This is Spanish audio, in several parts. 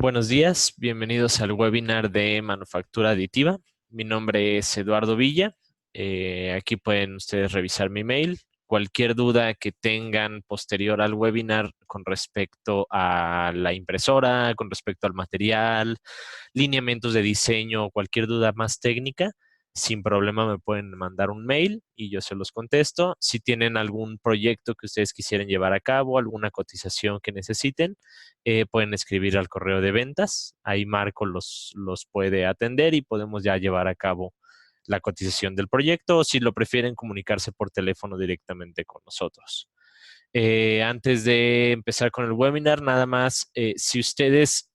Buenos días, bienvenidos al webinar de manufactura aditiva. Mi nombre es Eduardo Villa. Aquí pueden ustedes revisar mi mail. Cualquier duda que tengan posterior al webinar con respecto a la impresora, con respecto al material, lineamientos de diseño o cualquier duda más técnica, sin problema me pueden mandar un mail y yo se los contesto. Si tienen algún proyecto que ustedes quisieran llevar a cabo, alguna cotización que necesiten, pueden escribir al correo de ventas. Ahí Marco los puede atender y podemos ya llevar a cabo la cotización del proyecto o si lo prefieren comunicarse por teléfono directamente con nosotros. Antes de empezar con el webinar, nada más, si ustedes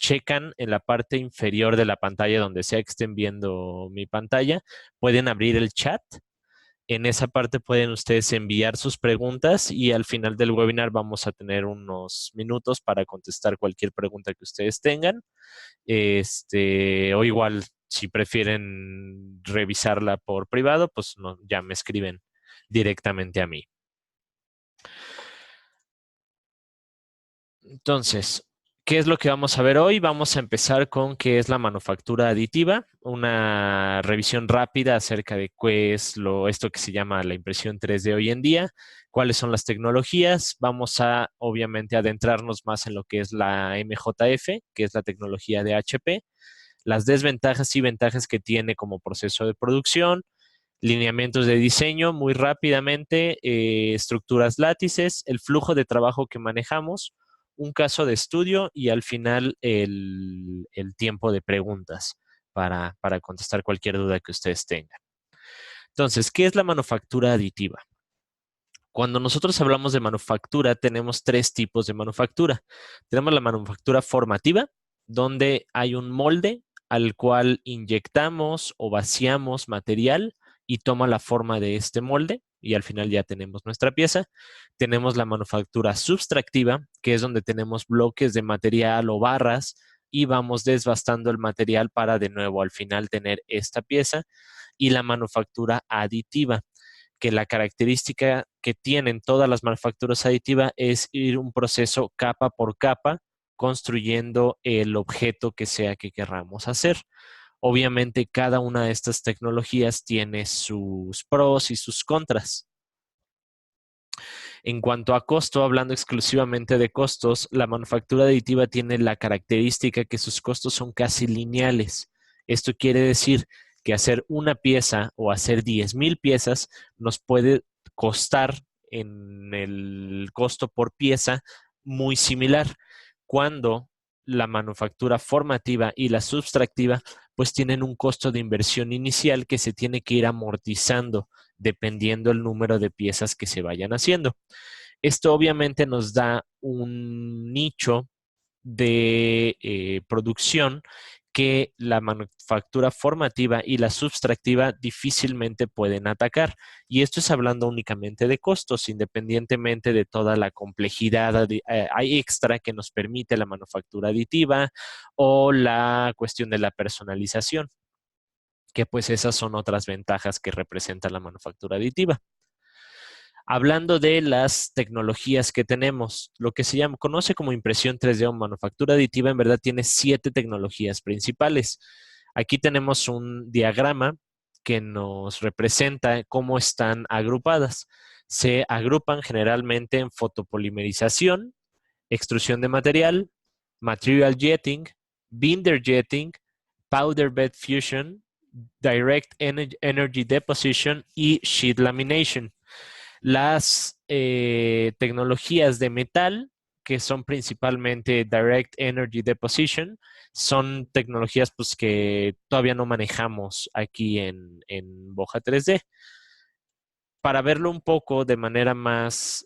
checan en la parte inferior de la pantalla, donde sea que estén viendo mi pantalla, pueden abrir el chat. En esa parte pueden ustedes enviar sus preguntas y al final del webinar vamos a tener unos minutos para contestar cualquier pregunta que ustedes tengan. O igual, si prefieren revisarla por privado, pues no, ya me escriben directamente a mí. Entonces, ¿qué es lo que vamos a ver hoy? Vamos a empezar con qué es la manufactura aditiva, una revisión rápida acerca de qué es esto que se llama la impresión 3D hoy en día, cuáles son las tecnologías. Vamos a, obviamente, adentrarnos más en lo que es la MJF, que es la tecnología de HP, las desventajas y ventajas que tiene como proceso de producción, lineamientos de diseño muy rápidamente, estructuras látices, el flujo de trabajo que manejamos, un caso de estudio y al final el tiempo de preguntas para contestar cualquier duda que ustedes tengan. Entonces, ¿qué es la manufactura aditiva? Cuando nosotros hablamos de manufactura, tenemos tres tipos de manufactura. Tenemos la manufactura formativa, donde hay un molde al cual inyectamos o vaciamos material y toma la forma de este molde y al final ya tenemos nuestra pieza. Tenemos la manufactura subtractiva, que es donde tenemos bloques de material o barras y vamos desbastando el material para de nuevo al final tener esta pieza. Y la manufactura aditiva, que la característica que tienen todas las manufacturas aditivas es ir un proceso capa por capa construyendo el objeto que sea que querramos hacer. Obviamente cada una de estas tecnologías tiene sus pros y sus contras. En cuanto a costo, hablando exclusivamente de costos, la manufactura aditiva tiene la característica que sus costos son casi lineales. Esto quiere decir que hacer una pieza o hacer 10,000 piezas nos puede costar en el costo por pieza muy similar, cuando la manufactura formativa y la subtractiva pues tienen un costo de inversión inicial que se tiene que ir amortizando dependiendo el número de piezas que se vayan haciendo. Esto obviamente nos da un nicho de producción que la manufactura formativa y la subtractiva difícilmente pueden atacar. Y esto es hablando únicamente de costos, independientemente de toda la complejidad extra que nos permite la manufactura aditiva o la cuestión de la personalización, que pues esas son otras ventajas que representa la manufactura aditiva. Hablando de las tecnologías que tenemos, lo que conoce como impresión 3D o manufactura aditiva, en verdad tiene 7 tecnologías principales. Aquí tenemos un diagrama que nos representa cómo están agrupadas. Se agrupan generalmente en fotopolimerización, extrusión de material, material jetting, binder jetting, powder bed fusion, direct energy deposition y sheet lamination. Las tecnologías de metal, que son principalmente Direct Energy Deposition, son tecnologías pues, que todavía no manejamos aquí en Boja 3D. Para verlo un poco de manera más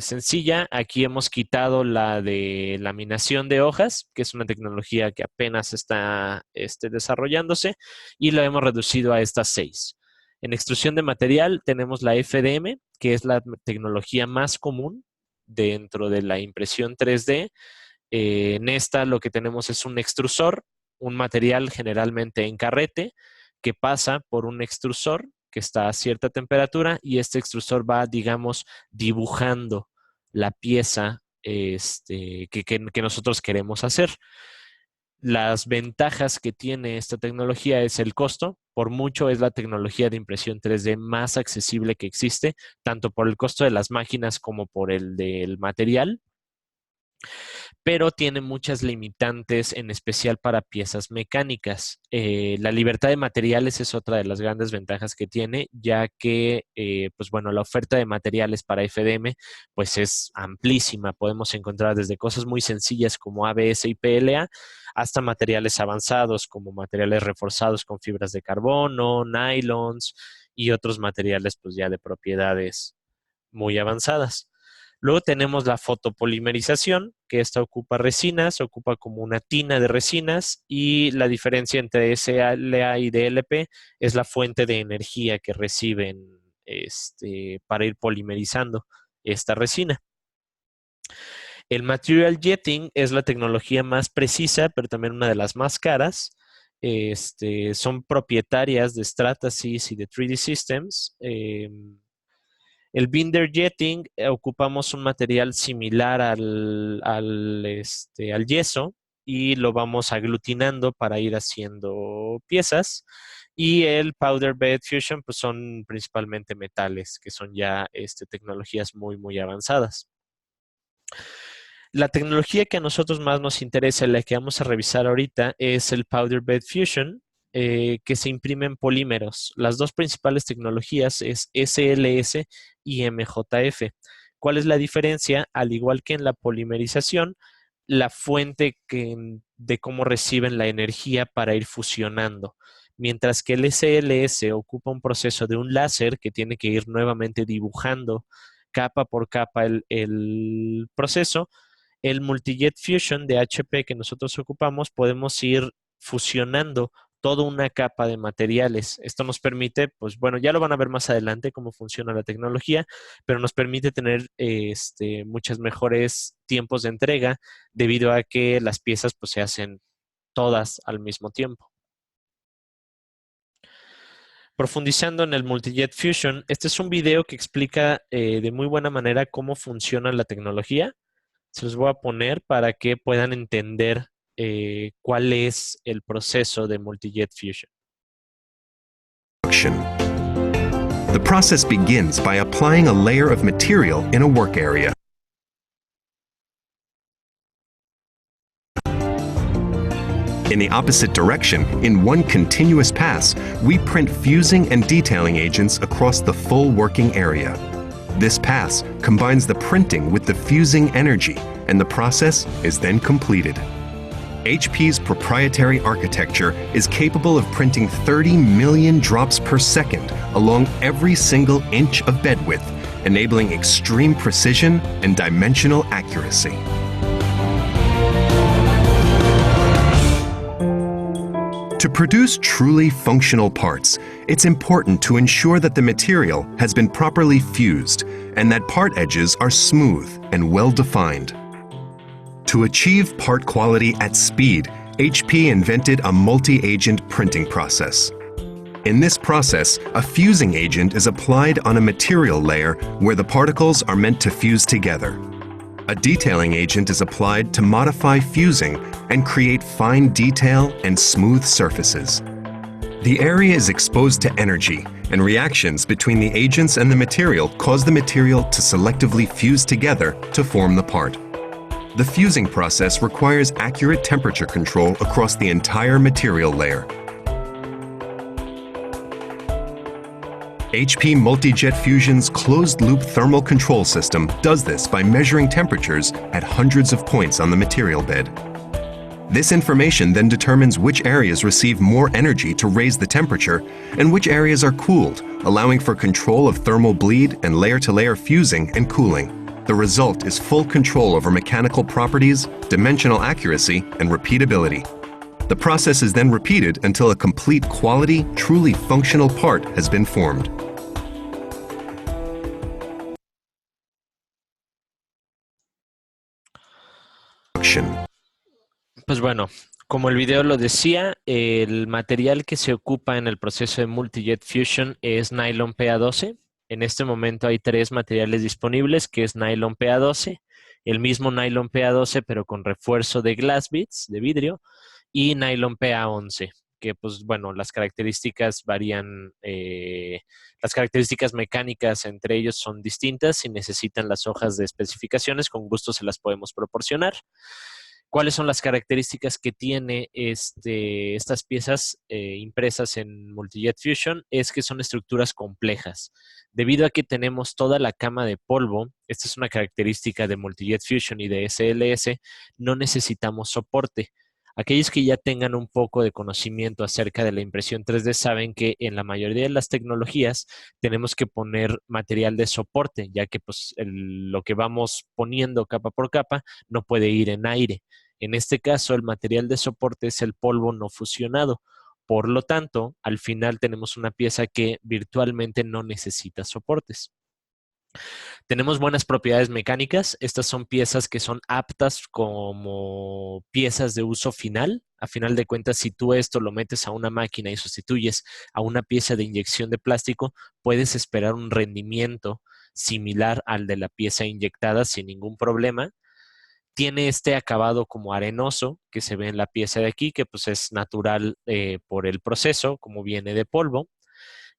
sencilla, aquí hemos quitado la de laminación de hojas, que es una tecnología que apenas está desarrollándose, y lo hemos reducido a estas 6. En extrusión de material tenemos la FDM, que es la tecnología más común dentro de la impresión 3D. En esta lo que tenemos es un extrusor, un material generalmente en carrete, que pasa por un extrusor que está a cierta temperatura y este extrusor va, digamos, dibujando la pieza que nosotros queremos hacer. Las ventajas que tiene esta tecnología es el costo. Por mucho es la tecnología de impresión 3D más accesible que existe, tanto por el costo de las máquinas como por el del material, pero tiene muchas limitantes, en especial para piezas mecánicas. La libertad de materiales es otra de las grandes ventajas que tiene, ya que, pues bueno, la oferta de materiales para FDM pues es amplísima. Podemos encontrar desde cosas muy sencillas como ABS y PLA hasta materiales avanzados como materiales reforzados con fibras de carbono, nylons y otros materiales pues ya de propiedades muy avanzadas. Luego tenemos la fotopolimerización, que esta ocupa resinas, ocupa como una tina de resinas, y la diferencia entre SLA y DLP es la fuente de energía que reciben para ir polimerizando esta resina. El material jetting es la tecnología más precisa, pero también una de las más caras. Son propietarias de Stratasys y de 3D Systems. El binder jetting, ocupamos un material similar al yeso y lo vamos aglutinando para ir haciendo piezas. Y el powder bed fusion, pues son principalmente metales, que son ya tecnologías muy, muy avanzadas. La tecnología que a nosotros más nos interesa, la que vamos a revisar ahorita, es el powder bed fusion, que se imprime en polímeros. Las dos principales tecnologías es SLS y MJF. ¿Cuál es la diferencia? Al igual que en la polimerización, la fuente de cómo reciben la energía para ir fusionando. Mientras que el SLS ocupa un proceso de un láser que tiene que ir nuevamente dibujando capa por capa el proceso. El Multijet Fusion de HP que nosotros ocupamos, podemos ir fusionando toda una capa de materiales. Esto nos permite, pues bueno, ya lo van a ver más adelante cómo funciona la tecnología, pero nos permite tener muchos mejores tiempos de entrega debido a que las piezas pues se hacen todas al mismo tiempo. Profundizando en el Multijet Fusion, este es un video que explica de muy buena manera cómo funciona la tecnología. Se los voy a poner para que puedan entender cuál es el proceso de Multijet Fusion. The process begins by applying a layer of material in a work area. In the opposite direction, in one continuous pass, we print fusing and detailing agents across the full working area. This pass combines the printing with the fusing energy, and the process is then completed. HP's proprietary architecture is capable of printing 30 million drops per second along every single inch of bed width, enabling extreme precision and dimensional accuracy. To produce truly functional parts, it's important to ensure that the material has been properly fused and that part edges are smooth and well-defined. To achieve part quality at speed, HP invented a multi-agent printing process. In this process, a fusing agent is applied on a material layer where the particles are meant to fuse together. A detailing agent is applied to modify fusing and create fine detail and smooth surfaces. The area is exposed to energy, and reactions between the agents and the material cause the material to selectively fuse together to form the part. The fusing process requires accurate temperature control across the entire material layer. HP Multijet Fusion's closed-loop thermal control system does this by measuring temperatures at hundreds of points on the material bed. This information then determines which areas receive more energy to raise the temperature and which areas are cooled, allowing for control of thermal bleed and layer-to-layer fusing and cooling. The result is full control over mechanical properties, dimensional accuracy, and repeatability. The process is then repeated until a complete quality, truly functional part has been formed. Pues bueno, como el video lo decía, el material que se ocupa en el proceso de Multijet Fusion es nylon PA12. En este momento hay 3 materiales disponibles, que es nylon PA12, el mismo nylon PA12 pero con refuerzo de glass beads, de vidrio, y nylon PA11, que pues bueno, las características varían, las características mecánicas entre ellos son distintas y necesitan las hojas de especificaciones, con gusto se las podemos proporcionar. ¿Cuáles son las características que tiene estas piezas impresas en Multijet Fusion? Es que son estructuras complejas. Debido a que tenemos toda la cama de polvo, esta es una característica de Multijet Fusion y de SLS, no necesitamos soporte. Aquellos que ya tengan un poco de conocimiento acerca de la impresión 3D saben que en la mayoría de las tecnologías tenemos que poner material de soporte, ya que pues, lo que vamos poniendo capa por capa no puede ir en aire. En este caso, el material de soporte es el polvo no fusionado. Por lo tanto, al final tenemos una pieza que virtualmente no necesita soportes. Tenemos buenas propiedades mecánicas. Estas son piezas que son aptas como piezas de uso final. A final de cuentas, si tú esto lo metes a una máquina y sustituyes a una pieza de inyección de plástico, puedes esperar un rendimiento similar al de la pieza inyectada sin ningún problema. Tiene este acabado como arenoso que se ve en la pieza de aquí, que pues es natural por el proceso, como viene de polvo.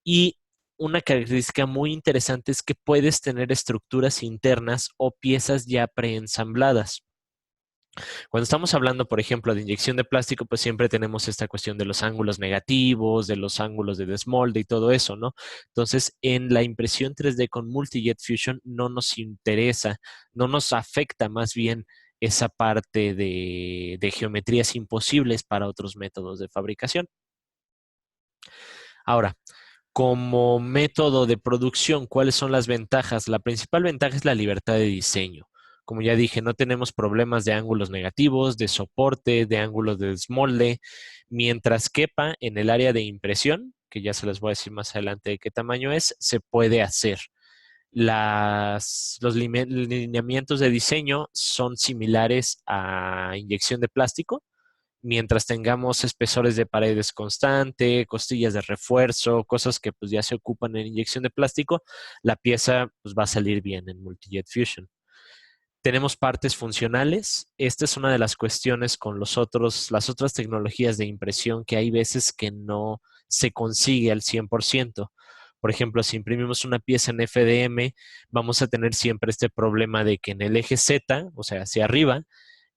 Y una característica muy interesante es que puedes tener estructuras internas o piezas ya preensambladas. Cuando estamos hablando, por ejemplo, de inyección de plástico, pues siempre tenemos esta cuestión de los ángulos negativos, de los ángulos de desmolde y todo eso, ¿no? Entonces, en la impresión 3D con Multijet Fusion no nos interesa, no nos afecta más bien esa parte de geometrías imposibles para otros métodos de fabricación. Ahora, como método de producción, ¿cuáles son las ventajas? La principal ventaja es la libertad de diseño. Como ya dije, no tenemos problemas de ángulos negativos, de soporte, de ángulos de desmolde, mientras quepa en el área de impresión, que ya se les voy a decir más adelante de qué tamaño es, se puede hacer. Los lineamientos de diseño son similares a inyección de plástico, mientras tengamos espesores de paredes constante, costillas de refuerzo, cosas que pues ya se ocupan en inyección de plástico, la pieza pues va a salir bien en Multijet Fusion. Tenemos partes funcionales. Esta es una de las cuestiones con las otras tecnologías de impresión que hay veces que no se consigue al 100%. Por ejemplo, si imprimimos una pieza en FDM, vamos a tener siempre este problema de que en el eje Z, o sea, hacia arriba,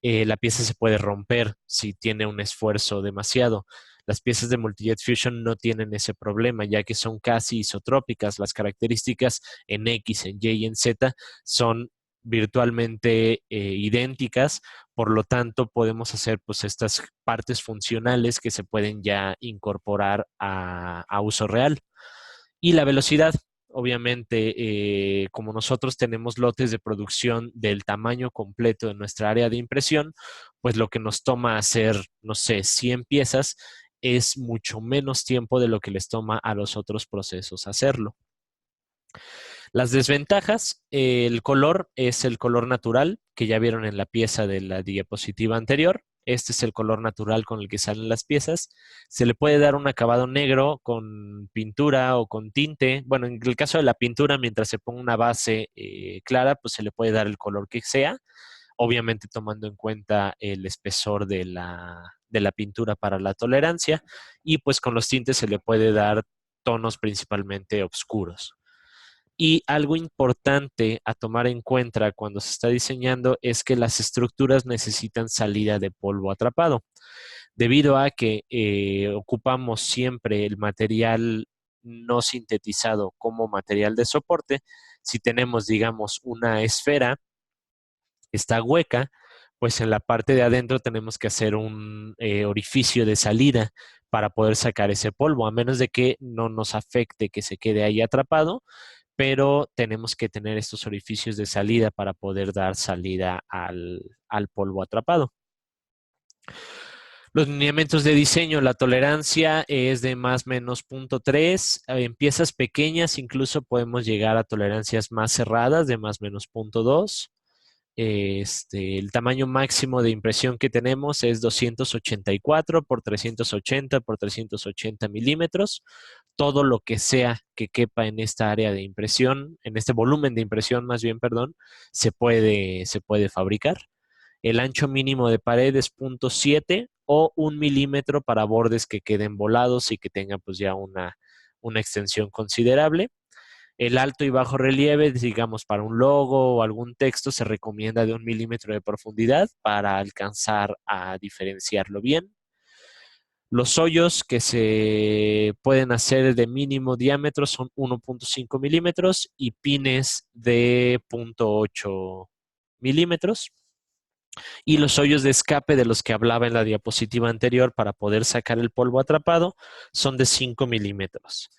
la pieza se puede romper si tiene un esfuerzo demasiado. Las piezas de Multijet Fusion no tienen ese problema, ya que son casi isotrópicas. Las características en X, en Y y en Z son virtualmente idénticas, por lo tanto podemos hacer pues estas partes funcionales que se pueden ya incorporar a uso real. Y la velocidad, obviamente, como nosotros tenemos lotes de producción del tamaño completo de nuestra área de impresión, pues lo que nos toma hacer, no sé, 100 piezas es mucho menos tiempo de lo que les toma a los otros procesos hacerlo. Las desventajas, el color es el color natural que ya vieron en la pieza de la diapositiva anterior. Este es el color natural con el que salen las piezas. Se le puede dar un acabado negro con pintura o con tinte. Bueno, en el caso de la pintura, mientras se ponga una base clara, pues se le puede dar el color que sea, obviamente tomando en cuenta el espesor de la pintura para la tolerancia. Y pues con los tintes se le puede dar tonos principalmente oscuros. Y algo importante a tomar en cuenta cuando se está diseñando es que las estructuras necesitan salida de polvo atrapado. Debido a que ocupamos siempre el material no sintetizado como material de soporte, si tenemos, digamos, una esfera, está hueca, pues en la parte de adentro tenemos que hacer un orificio de salida para poder sacar ese polvo, a menos de que no nos afecte que se quede ahí atrapado, pero tenemos que tener estos orificios de salida para poder dar salida al polvo atrapado. Los lineamientos de diseño, la tolerancia es de más o menos 0.3. En piezas pequeñas incluso podemos llegar a tolerancias más cerradas de más o menos 0.2. El tamaño máximo de impresión que tenemos es 284 por 380 por 380 milímetros. Todo lo que sea que quepa en esta área de impresión, en este volumen de impresión más bien, perdón, se puede fabricar. El ancho mínimo de pared es 0.7 o 1 milímetro para bordes que queden volados y que tengan pues ya una extensión considerable. El alto y bajo relieve, digamos, para un logo o algún texto, se recomienda de 1 milímetro de profundidad para alcanzar a diferenciarlo bien. Los hoyos que se pueden hacer de mínimo diámetro son 1.5 milímetros y pines de 0.8 milímetros. Y los hoyos de escape de los que hablaba en la diapositiva anterior para poder sacar el polvo atrapado son de 5 milímetros.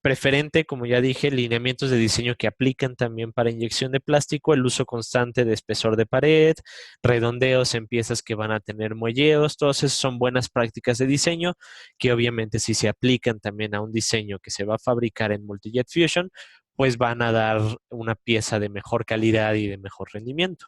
Preferente, como ya dije, lineamientos de diseño que aplican también para inyección de plástico, el uso constante de espesor de pared, redondeos en piezas que van a tener muelleos, todas esas son buenas prácticas de diseño que obviamente si se aplican también a un diseño que se va a fabricar en Multijet Fusion, pues van a dar una pieza de mejor calidad y de mejor rendimiento.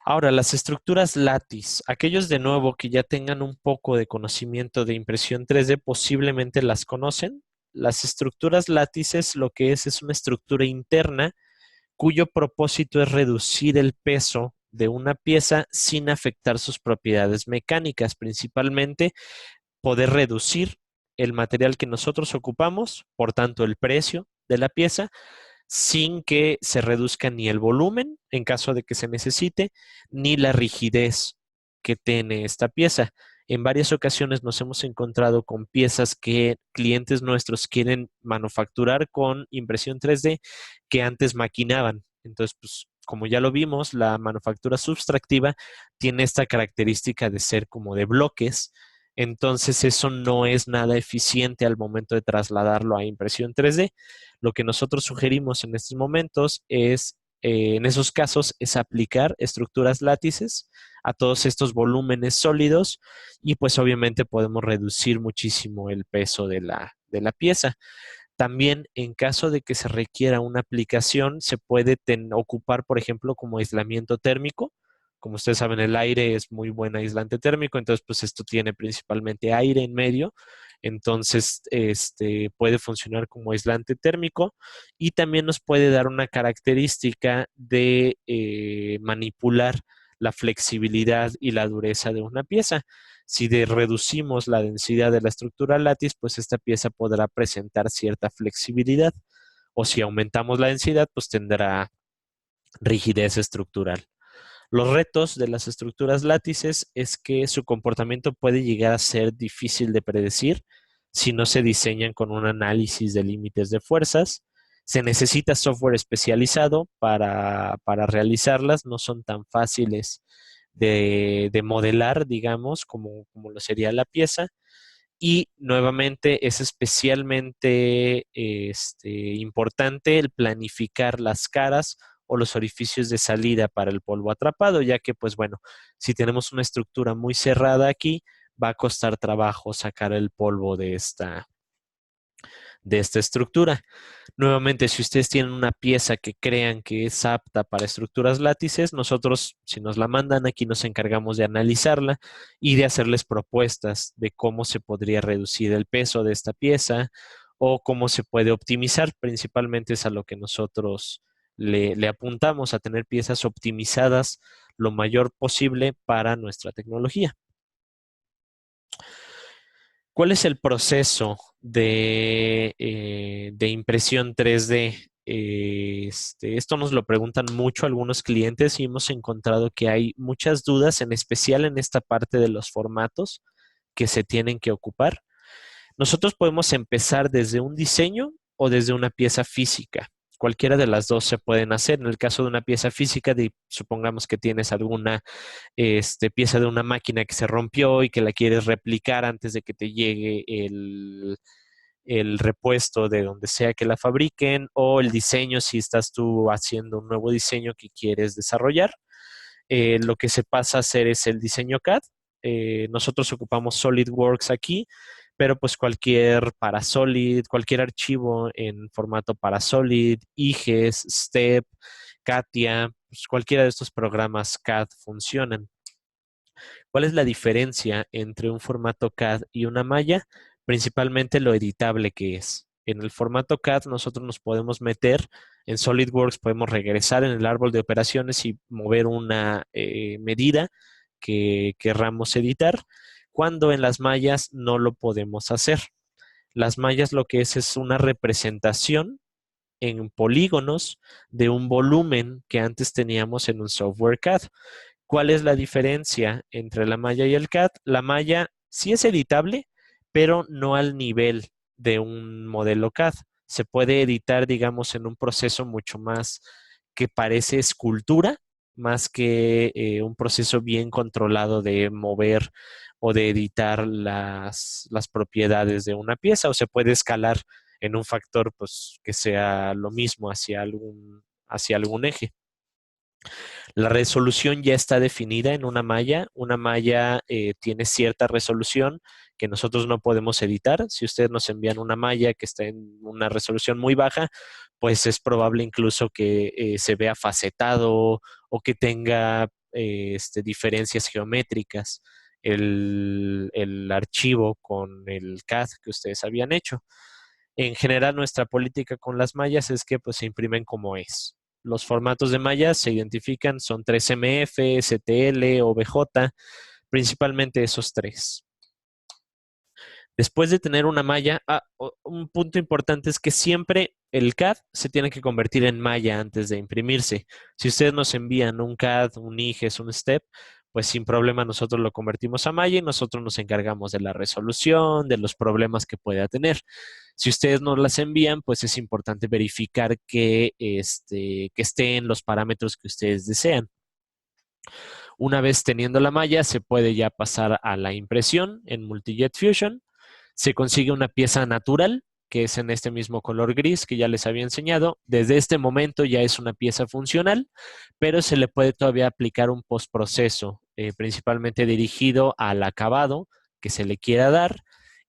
Ahora, las estructuras Lattice, aquellos de nuevo que ya tengan un poco de conocimiento de impresión 3D posiblemente las conocen. Las estructuras látices lo que es una estructura interna cuyo propósito es reducir el peso de una pieza sin afectar sus propiedades mecánicas, principalmente poder reducir el material que nosotros ocupamos, por tanto el precio de la pieza, sin que se reduzca ni el volumen en caso de que se necesite, ni la rigidez que tiene esta pieza. En varias ocasiones nos hemos encontrado con piezas que clientes nuestros quieren manufacturar con impresión 3D que antes maquinaban. Entonces, pues, como ya lo vimos, la manufactura subtractiva tiene esta característica de ser como de bloques. Entonces, eso no es nada eficiente al momento de trasladarlo a impresión 3D. Lo que nosotros sugerimos en estos momentos es, en esos casos, es aplicar estructuras látices a todos estos volúmenes sólidos y pues obviamente podemos reducir muchísimo el peso de la pieza. También en caso de que se requiera una aplicación, se puede ocupar, por ejemplo, como aislamiento térmico. Como ustedes saben, el aire es muy buen aislante térmico, entonces pues esto tiene principalmente aire en medio, entonces puede funcionar como aislante térmico y también nos puede dar una característica de manipular la flexibilidad y la dureza de una pieza. Si reducimos la densidad de la estructura látiz, pues esta pieza podrá presentar cierta flexibilidad. O si aumentamos la densidad, pues tendrá rigidez estructural. Los retos de las estructuras látices es que su comportamiento puede llegar a ser difícil de predecir si no se diseñan con un análisis de límites de fuerzas. Se necesita software especializado para realizarlas, no son tan fáciles de modelar, digamos, como lo sería la pieza. Y nuevamente es especialmente importante el planificar las caras o los orificios de salida para el polvo atrapado, ya que, pues bueno, si tenemos una estructura muy cerrada aquí, va a costar trabajo sacar el polvo de esta estructura. Nuevamente, si ustedes tienen una pieza que crean que es apta para estructuras látices, nosotros, si nos la mandan aquí, nos encargamos de analizarla y de hacerles propuestas de cómo se podría reducir el peso de esta pieza o cómo se puede optimizar. Principalmente es a lo que nosotros le apuntamos, a tener piezas optimizadas lo mayor posible para nuestra tecnología. ¿Cuál es el proceso de impresión 3D? Esto nos lo preguntan mucho algunos clientes y hemos encontrado que hay muchas dudas, en especial en esta parte de los formatos que se tienen que ocupar. Nosotros podemos empezar desde un diseño o desde una pieza física. Cualquiera de las dos se pueden hacer. En el caso de una pieza física, supongamos que tienes alguna pieza de una máquina que se rompió y que la quieres replicar antes de que te llegue el repuesto de donde sea que la fabriquen, o el diseño si estás tú haciendo un nuevo diseño que quieres desarrollar. Lo que se pasa a hacer es el diseño CAD. Nosotros ocupamos SolidWorks aquí, pero pues cualquier Parasolid, cualquier archivo en formato Parasolid, IGES, STEP, CATIA, pues cualquiera de estos programas CAD funcionan. ¿Cuál es la diferencia entre un formato CAD y una malla? Principalmente lo editable que es. En el formato CAD nosotros nos podemos meter, en SolidWorks podemos regresar en el árbol de operaciones y mover una medida que querramos editar, cuando en las mallas no lo podemos hacer. Las mallas lo que es una representación en polígonos de un volumen que antes teníamos en un software CAD. ¿Cuál es la diferencia entre la malla y el CAD? La malla sí es editable, pero no al nivel de un modelo CAD. Se puede editar, digamos, en un proceso mucho más que parece escultura, más que un proceso bien controlado de mover o de editar las propiedades de una pieza, o se puede escalar en un factor pues, que sea lo mismo hacia algún eje. La resolución ya está definida en una malla. Una malla tiene cierta resolución que nosotros no podemos editar. Si ustedes nos envían una malla que está en una resolución muy baja, pues es probable incluso que se vea facetado o que tenga diferencias geométricas el archivo con el CAD que ustedes habían hecho. En general, nuestra política con las mallas es que pues, se imprimen como es. Los formatos de mallas se identifican, son 3MF, STL, OBJ, principalmente esos tres. Después de tener una malla, un punto importante es que siempre el CAD se tiene que convertir en malla antes de imprimirse. Si ustedes nos envían un CAD, un IGES, un STEP, pues sin problema nosotros lo convertimos a malla y nosotros nos encargamos de la resolución, de los problemas que pueda tener. Si ustedes nos las envían, pues es importante verificar que esté en los parámetros que ustedes desean. Una vez teniendo la malla, se puede ya pasar a la impresión en Multijet Fusion. Se consigue una pieza natural, que es en este mismo color gris que ya les había enseñado. Desde este momento ya es una pieza funcional, pero se le puede todavía aplicar un postproceso, principalmente dirigido al acabado que se le quiera dar.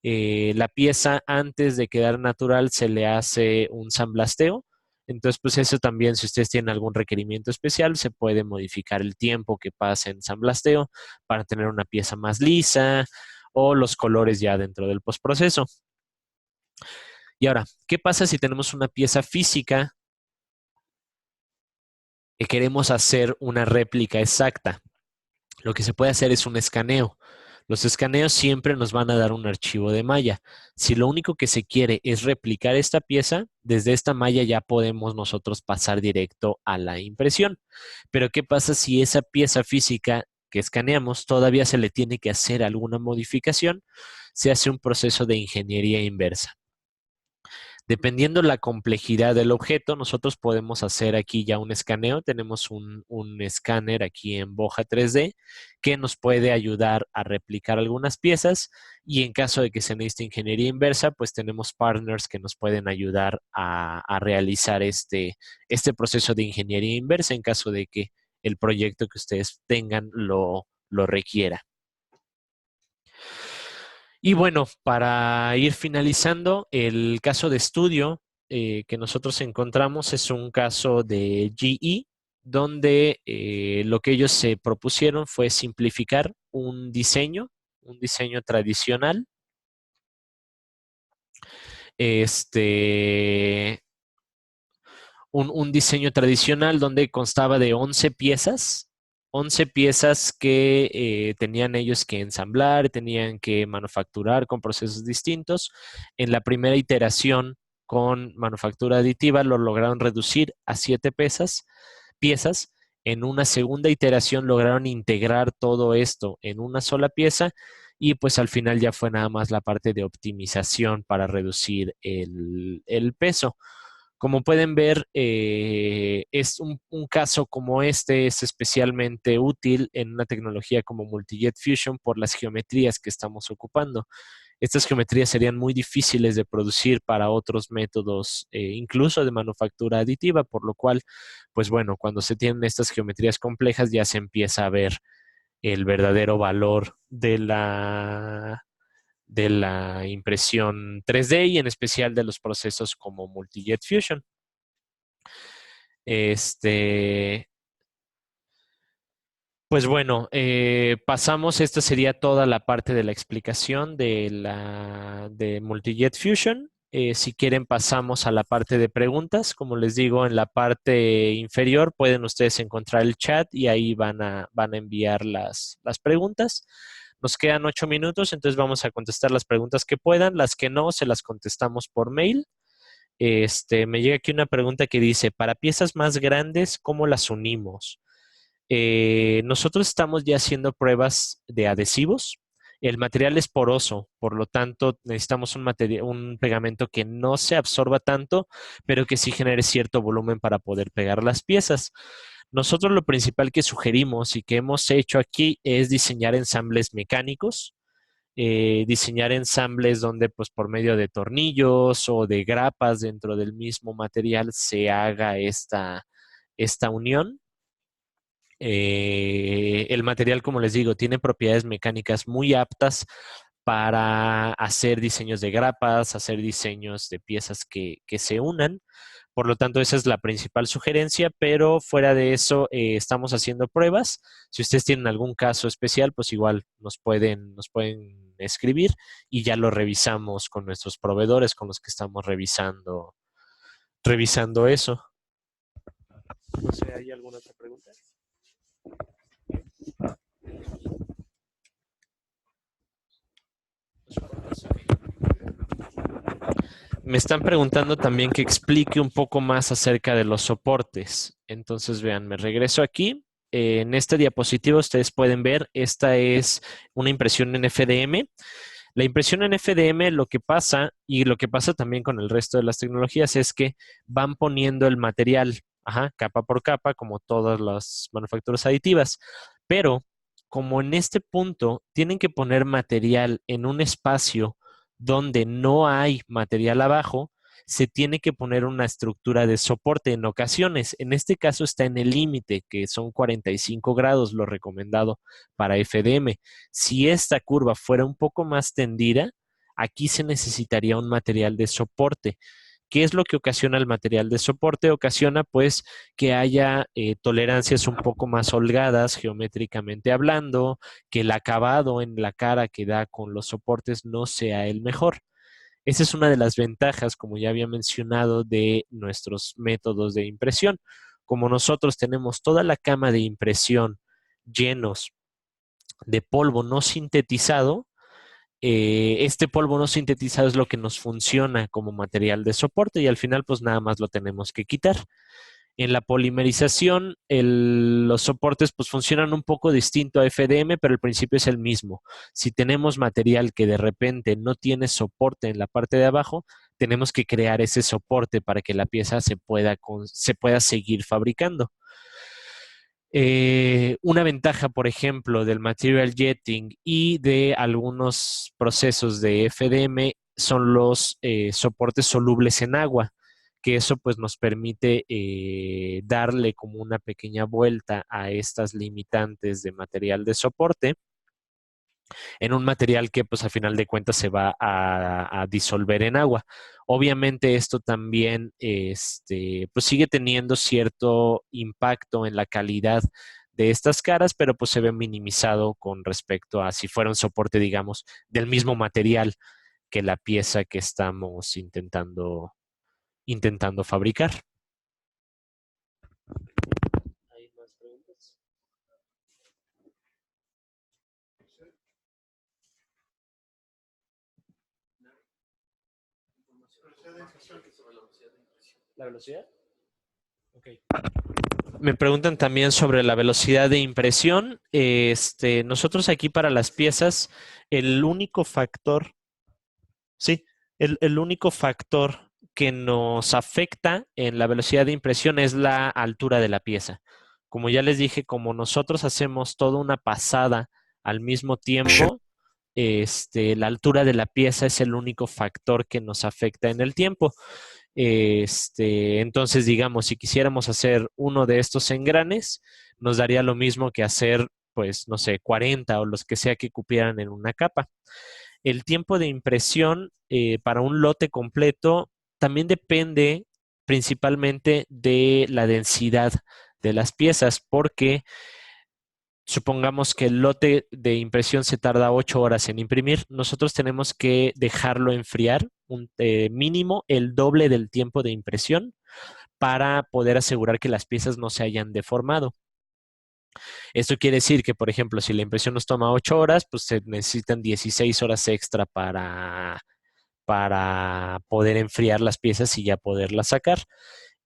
La pieza antes de quedar natural se le hace un samblasteo. Entonces, pues eso también, si ustedes tienen algún requerimiento especial, se puede modificar el tiempo que pasa en samblasteo para tener una pieza más lisa o los colores ya dentro del postproceso. Y ahora, ¿qué pasa si tenemos una pieza física que queremos hacer una réplica exacta? Lo que se puede hacer es un escaneo. Los escaneos siempre nos van a dar un archivo de malla. Si lo único que se quiere es replicar esta pieza, desde esta malla ya podemos nosotros pasar directo a la impresión. Pero ¿qué pasa si esa pieza física que escaneamos todavía se le tiene que hacer alguna modificación? Se hace un proceso de ingeniería inversa. Dependiendo la complejidad del objeto, nosotros podemos hacer aquí ya un escaneo. Tenemos un escáner aquí en Boja 3D que nos puede ayudar a replicar algunas piezas y en caso de que se necesite ingeniería inversa, pues tenemos partners que nos pueden ayudar a realizar este proceso de ingeniería inversa en caso de que el proyecto que ustedes tengan lo requiera. Y bueno, para ir finalizando, el caso de estudio que nosotros encontramos es un caso de GE, donde lo que ellos se propusieron fue simplificar un diseño tradicional, este, un diseño tradicional donde constaba de 11 piezas que tenían ellos que ensamblar, tenían que manufacturar con procesos distintos. En la primera iteración con manufactura aditiva lo lograron reducir a 7 piezas. En una segunda iteración lograron integrar todo esto en una sola pieza y pues al final ya fue nada más la parte de optimización para reducir el peso. Como pueden ver, es un caso como este es especialmente útil en una tecnología como Multijet Fusion por las geometrías que estamos ocupando. Estas geometrías serían muy difíciles de producir para otros métodos, incluso de manufactura aditiva, por lo cual, pues bueno, cuando se tienen estas geometrías complejas ya se empieza a ver el verdadero valor de la impresión 3D y en especial de los procesos como Multi-Jet Fusion. Pues bueno, pasamos, esta sería toda la parte de la explicación de Multi-Jet Fusion. Si quieren pasamos a la parte de preguntas. Como les digo, en la parte inferior pueden ustedes encontrar el chat y ahí van a enviar las preguntas. Nos quedan 8 minutos, entonces vamos a contestar las preguntas que puedan. Las que no, se las contestamos por mail. Me llega aquí una pregunta que dice, para piezas más grandes, ¿cómo las unimos? Nosotros estamos ya haciendo pruebas de adhesivos. El material es poroso, por lo tanto necesitamos un pegamento que no se absorba tanto, pero que sí genere cierto volumen para poder pegar las piezas. Nosotros lo principal que sugerimos y que hemos hecho aquí es diseñar ensambles mecánicos, diseñar ensambles donde pues por medio de tornillos o de grapas dentro del mismo material se haga esta unión. El material, como les digo, tiene propiedades mecánicas muy aptas para hacer diseños de grapas, hacer diseños de piezas que se unan. Por lo tanto, esa es la principal sugerencia, pero fuera de eso, estamos haciendo pruebas. Si ustedes tienen algún caso especial, pues igual nos pueden escribir y ya lo revisamos con nuestros proveedores con los que estamos revisando eso. No sé, ¿hay alguna otra pregunta? Me están preguntando también que explique un poco más acerca de los soportes. Entonces, vean, me regreso aquí. En esta diapositiva ustedes pueden ver, esta es una impresión en FDM. La impresión en FDM, lo que pasa, y lo que pasa también con el resto de las tecnologías, es que van poniendo el material, capa por capa, como todas las manufacturas aditivas. Pero, como en este punto tienen que poner material en un espacio donde no hay material abajo, se tiene que poner una estructura de soporte en ocasiones. En este caso está en el límite, que son 45 grados, lo recomendado para FDM. Si esta curva fuera un poco más tendida, aquí se necesitaría un material de soporte. ¿Qué es lo que ocasiona el material de soporte? Ocasiona pues que haya tolerancias un poco más holgadas geométricamente hablando, que el acabado en la cara que da con los soportes no sea el mejor. Esa es una de las ventajas, como ya había mencionado, de nuestros métodos de impresión. Como nosotros tenemos toda la cama de impresión llenos de polvo no sintetizado, este polvo no sintetizado es lo que nos funciona como material de soporte y al final pues nada más lo tenemos que quitar. En la polimerización, los soportes pues funcionan un poco distinto a FDM, pero el principio es el mismo. Si tenemos material que de repente no tiene soporte en la parte de abajo, tenemos que crear ese soporte para que la pieza se pueda seguir fabricando. Una ventaja, por ejemplo, del material jetting y de algunos procesos de FDM son los soportes solubles en agua, que eso pues nos permite darle como una pequeña vuelta a estas limitantes de material de soporte en un material que pues a final de cuentas se va a disolver en agua. Obviamente esto también pues sigue teniendo cierto impacto en la calidad de estas caras, pero pues se ve minimizado con respecto a si fuera un soporte, digamos, del mismo material que la pieza que estamos intentando fabricar. ¿Hay más preguntas? ¿La velocidad? Ok. Me preguntan también sobre la velocidad de impresión. Nosotros aquí para las piezas, el único factor, sí, el único factor que nos afecta en la velocidad de impresión es la altura de la pieza. Como ya les dije, como nosotros hacemos toda una pasada al mismo tiempo, la altura de la pieza es el único factor que nos afecta en el tiempo. Entonces, digamos, si quisiéramos hacer uno de estos engranes, nos daría lo mismo que hacer, pues, no sé, 40 o los que sea que cupieran en una capa. El tiempo de impresión para un lote completo también depende principalmente de la densidad de las piezas, porque supongamos que el lote de impresión se tarda 8 horas en imprimir, nosotros tenemos que dejarlo enfriar mínimo el doble del tiempo de impresión para poder asegurar que las piezas no se hayan deformado. Esto quiere decir que, por ejemplo, si la impresión nos toma 8 horas, pues se necesitan 16 horas extra para poder enfriar las piezas y ya poderlas sacar.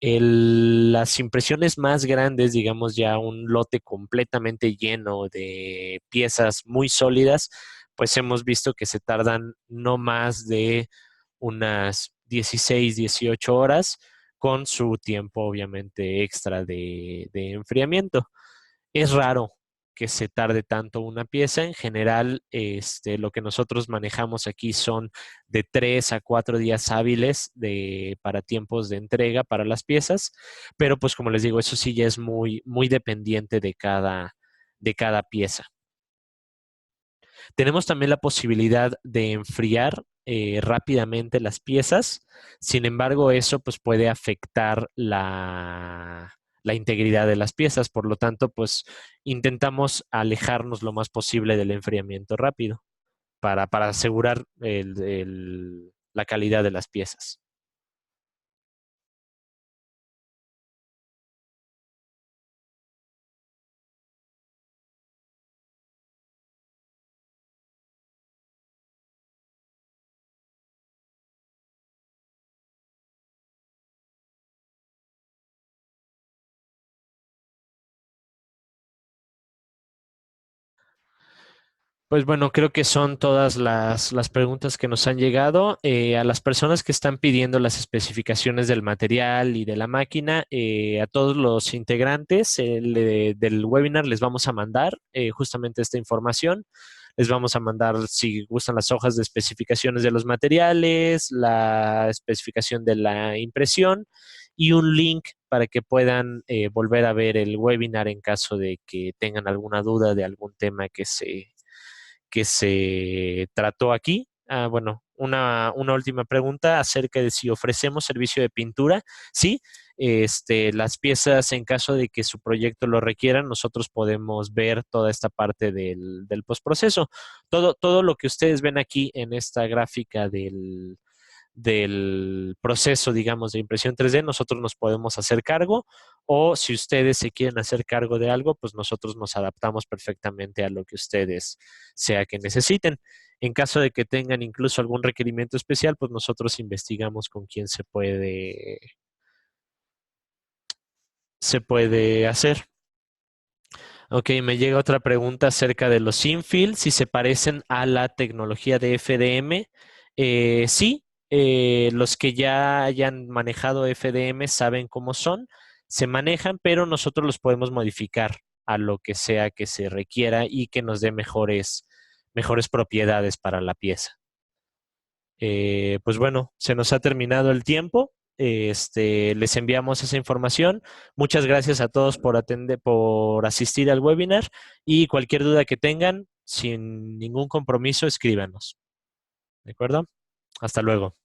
Las impresiones más grandes, digamos ya un lote completamente lleno de piezas muy sólidas, pues hemos visto que se tardan no más de unas 16, 18 horas con su tiempo obviamente extra de enfriamiento. Es raro que se tarde tanto una pieza. En general, lo que nosotros manejamos aquí son de 3 a 4 días hábiles para tiempos de entrega para las piezas, pero pues como les digo, eso sí ya es muy, muy dependiente de cada pieza. Tenemos también la posibilidad de enfriar rápidamente las piezas. Sin embargo, eso pues puede afectar la integridad de las piezas. Por lo tanto, pues intentamos alejarnos lo más posible del enfriamiento rápido para asegurar la calidad de las piezas. Pues bueno, creo que son todas las preguntas que nos han llegado. A las personas que están pidiendo las especificaciones del material y de la máquina, a todos los integrantes del webinar les vamos a mandar justamente esta información. Les vamos a mandar, si gustan, las hojas de especificaciones de los materiales, la especificación de la impresión y un link para que puedan volver a ver el webinar en caso de que tengan alguna duda de algún tema que se trató aquí. Bueno, una última pregunta acerca de si ofrecemos servicio de pintura. Sí, las piezas, en caso de que su proyecto lo requiera, nosotros podemos ver toda esta parte del postproceso. Todo lo que ustedes ven aquí en esta gráfica del proceso, digamos, de impresión 3D, nosotros nos podemos hacer cargo, o si ustedes se quieren hacer cargo de algo, pues nosotros nos adaptamos perfectamente a lo que ustedes sea que necesiten. En caso de que tengan incluso algún requerimiento especial, pues nosotros investigamos con quién se puede hacer. Ok, me llega otra pregunta acerca de los infill, si se parecen a la tecnología de FDM. Sí, los que ya hayan manejado FDM saben cómo son, se manejan, pero nosotros los podemos modificar a lo que sea que se requiera y que nos dé mejores propiedades para la pieza. Pues bueno, se nos ha terminado el tiempo. Les enviamos esa información. Muchas gracias a todos por asistir al webinar y cualquier duda que tengan, sin ningún compromiso, escríbanos. ¿De acuerdo? Hasta luego.